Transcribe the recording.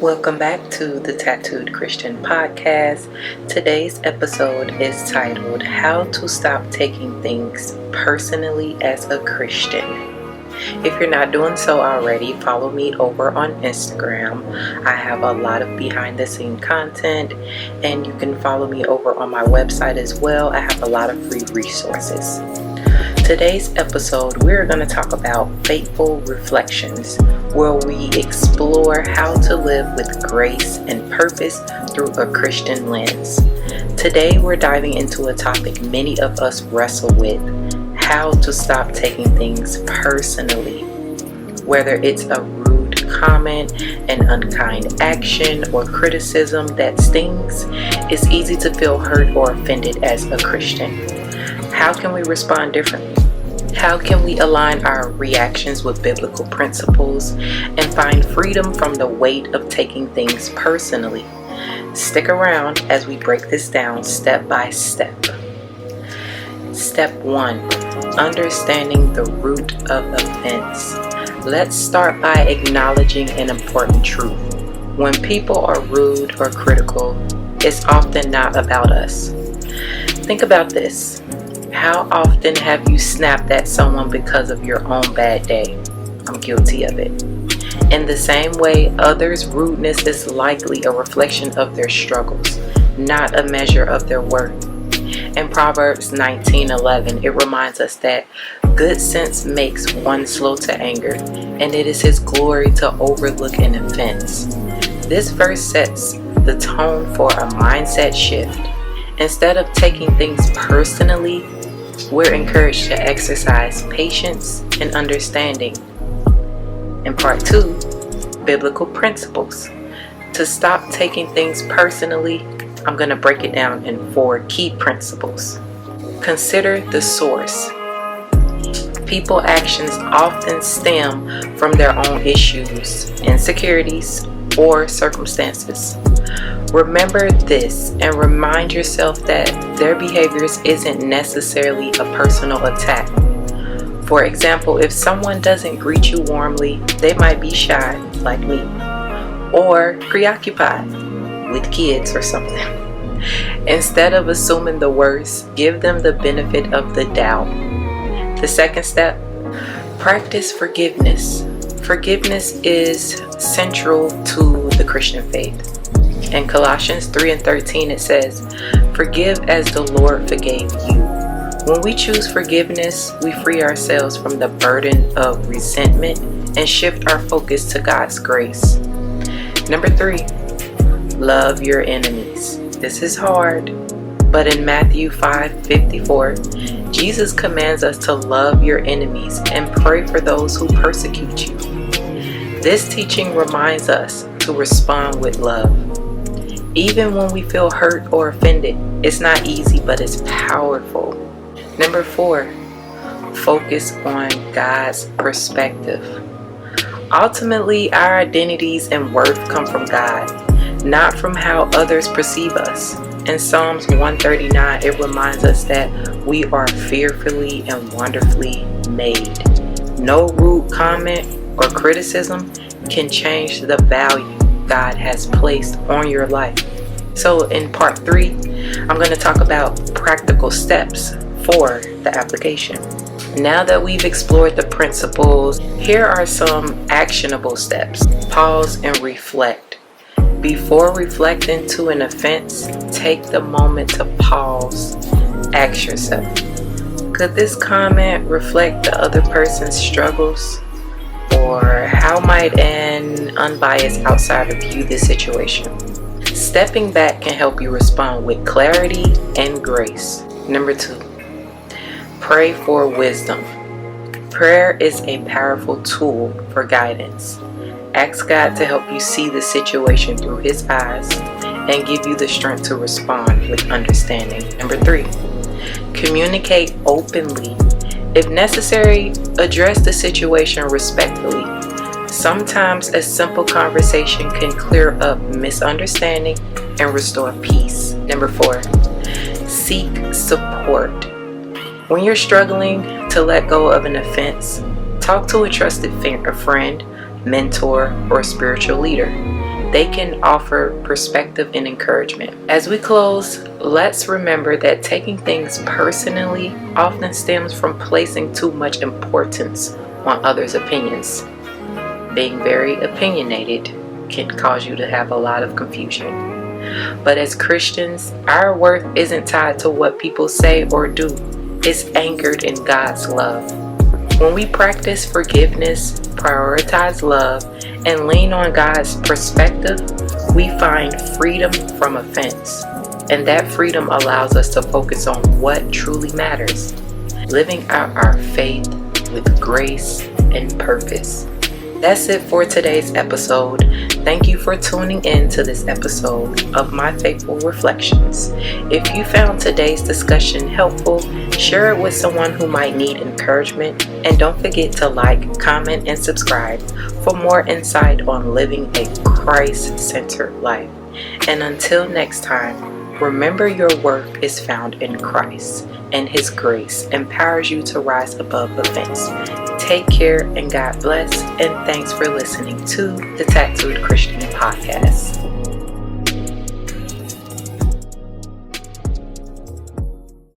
Welcome back to the Tattooed Christian Podcast. Today's episode is titled How to Stop Taking Things Personally as a Christian. If you're not doing so already, follow me over on Instagram. I have a lot of behind the scene content, and you can follow me over on my website as well. I have a lot of free resources. Today's episode, we're going to talk about Faithful Reflections, where we explore how to live with grace and purpose through a Christian lens. Today, we're diving into a topic many of us wrestle with: how to stop taking things personally. Whether it's a rude comment, an unkind action, or criticism that stings, it's easy to feel hurt or offended as a Christian. How can we respond differently? How can we align our reactions with biblical principles and find freedom from the weight of taking things personally? Stick around as we break this down step by step. Step 1. Understanding the root of offense. Let's start by acknowledging an important truth. When people are rude or critical, it's often not about us. Think about this. How often have you snapped at someone because of your own bad day? I'm guilty of it. In the same way, others' rudeness is likely a reflection of their struggles, not a measure of their worth. In Proverbs 19:11, it reminds us that good sense makes one slow to anger, and it is his glory to overlook an offense. This verse sets the tone for a mindset shift. Instead of taking things personally, we're encouraged to exercise patience and understanding. In part 2, biblical principles. To stop taking things personally, I'm going to break it down in 4 key principles. Consider the source. People's actions often stem from their own issues, insecurities, or circumstances. Remember this and remind yourself that their behaviors isn't necessarily a personal attack. For example, if someone doesn't greet you warmly, they might be shy, like me, or preoccupied with kids or something. Instead of assuming the worst, give them the benefit of the doubt. The second step, practice forgiveness. Forgiveness is central to the Christian faith. In Colossians 3:13 it says, "Forgive as the Lord forgave you." When we choose forgiveness, we free ourselves from the burden of resentment and shift our focus to God's grace. Number 3, love your enemies. This is hard, but in Matthew 5:54, Jesus commands us to love your enemies and pray for those who persecute you. This teaching reminds us to respond with love. Even when we feel hurt or offended, it's not easy, but it's powerful. Number 4, focus on God's perspective. Ultimately, our identities and worth come from God, not from how others perceive us. In Psalms 139, it reminds us that we are fearfully and wonderfully made. No rude comment or criticism can change the value God has placed on your life. So in part 3, I'm going to talk about practical steps for the application. Now that we've explored the principles, here are some actionable steps. Pause and reflect. Before reflecting to an offense, take the moment to pause. Ask yourself, could this comment reflect the other person's struggles? Or how might an unbiased outsider view this situation? Stepping back can help you respond with clarity and grace. Number 2, pray for wisdom. Prayer is a powerful tool for guidance. Ask God to help you see the situation through His eyes and give you the strength to respond with understanding. Number 3, communicate openly. If necessary, address the situation respectfully. Sometimes a simple conversation can clear up misunderstanding and restore peace. Number 4, seek support. When you're struggling to let go of an offense, talk to a trusted friend, mentor, or spiritual leader. they can offer perspective and encouragement. As we close, let's remember that taking things personally often stems from placing too much importance on others' opinions. Being very opinionated can cause you to have a lot of confusion. But as Christians, our worth isn't tied to what people say or do. It's anchored in God's love. When we practice forgiveness, prioritize love, and lean on God's perspective, we find freedom from offense. And that freedom allows us to focus on what truly matters, living out our faith with grace and purpose. That's it for today's episode. Thank you for tuning in to this episode of My Faithful Reflections. If you found today's discussion helpful, share it with someone who might need encouragement, and don't forget to like, comment, and subscribe for more insight on living a Christ-centered life. And until next time, remember your worth is found in Christ, and His grace empowers you to rise above offense. Take care and God bless, and thanks for listening to the Tattooed Christian Podcast.